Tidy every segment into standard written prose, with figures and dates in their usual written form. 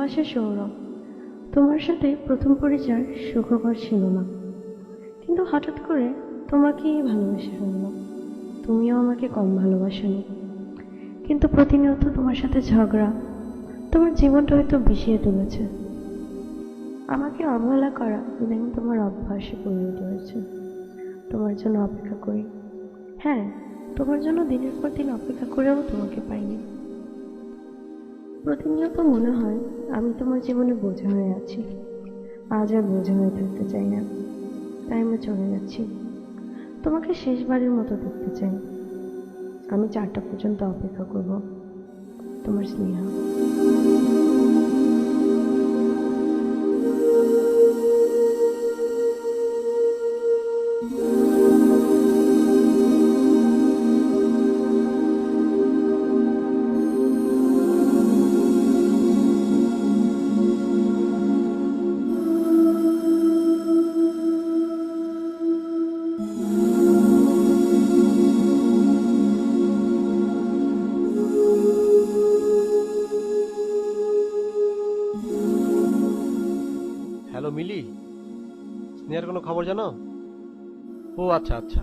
ভালোবাসা সৌরভ। তোমার সাথে প্রথম পরিচয় সুখকর ছিল না, কিন্তু হঠাৎ করে তোমাকেই ভালোবেসে ফেললাম। তুমিও আমাকে কম ভালোবাসোনি, কিন্তু প্রতিনিয়ত তোমার সাথে ঝগড়া তোমার জীবনটা হয়তো বিষিয়ে তুলেছে। আমাকে অবহেলা করা ইদানিং তোমার অভ্যাসে পরিণত হয়েছে। তোমার জন্য অপেক্ষা করি, হ্যাঁ, তোমার জন্য দিনের পর দিন অপেক্ষা করেও তোমাকে পাইনি। প্রতিনিয়ত মনে হয় আমি তোমার জীবনে বোঝা হয়ে আছি। আজ আর বোঝা হয়ে থাকতে চাই না, তাই আমি চলে যাচ্ছি। তোমাকে শেষবারের মতো দেখতে চাই। আমি 4টা পর্যন্ত অপেক্ষা করব। তোমার স্নেহা। হ্যালো মিলি, স্নেহার কোনো খবর জানো? ও আচ্ছা আচ্ছা,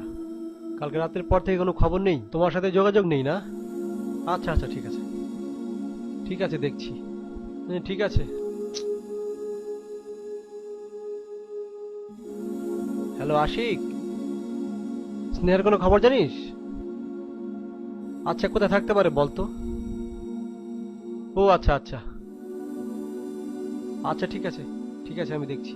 কালকে রাতের পর থেকে কোনো খবর নেই, তোমার সাথে যোগাযোগ নেই না? আচ্ছা আচ্ছা, ঠিক আছে ঠিক আছে, দেখছি। ঠিক আছে। হ্যালো আশিক, স্নেহার কোনো খবর জানিস? আচ্ছা, কোথায় থাকতে পারে বলতো? ও আচ্ছা আচ্ছা আচ্ছা, ঠিক আছে ঠিক আছে, আমি দেখছি।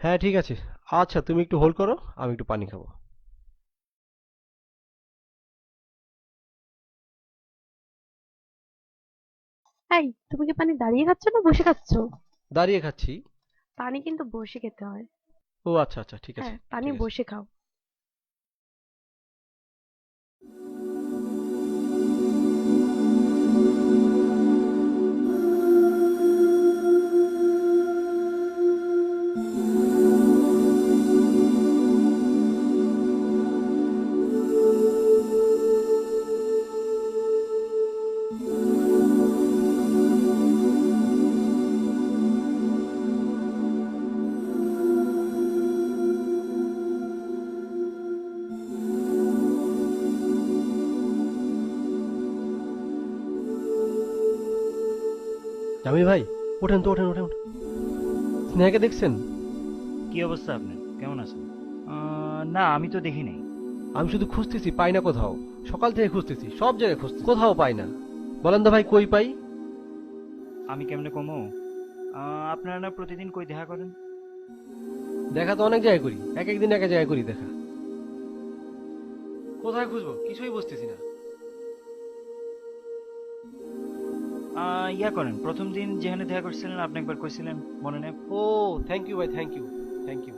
হ্যাঁ ঠিক আছে। আচ্ছা, তুমি একটু হোল্ড করো, আমি একটু পানি খাবো। এই, তুমি কি পানি দাঁড়িয়ে খাচ্ছ না বসে খাচ্ছ? দাঁড়িয়ে খাচ্ছি। পানি কিন্তু বসে খেতে হয়। ও আচ্ছা আচ্ছা, ঠিক আছে হ্যাঁ, পানি ঠিক আছে। বসে খাও। জামি ভাই, ওঠেন তো, ওঠেন ওঠেন ওঠেন। স্নেহাকে দেখছেন? কি অবস্থা আপনার? কেমন আছেন? না, আমি তো দেখি নাই। আমি শুধু খুঁজতেছি, পাই না কোথাও। সকাল থেকে খুঁজতেছি, সব জায়গায় খুঁজতেছি, কোথাও পাই না। বলেন তো ভাই, কই পাই? আমি কেমনে কমো? আপনারা না প্রতিদিন কই দেখা করেন? দেখা তো অনেক জায়গায় করি, এক একদিন এক এক জায়গায় করি দেখা। কোথায় খুঁজবো, কিছুই বুঝতেছি না। ইয়া করেন, প্রথম দিন যেখানে দেখা করছিলেন আপনি একবার কইছিলেন, মনে নেই? ও, থ্যাংক ইউ ভাই, থ্যাংক ইউ থ্যাংক ইউ।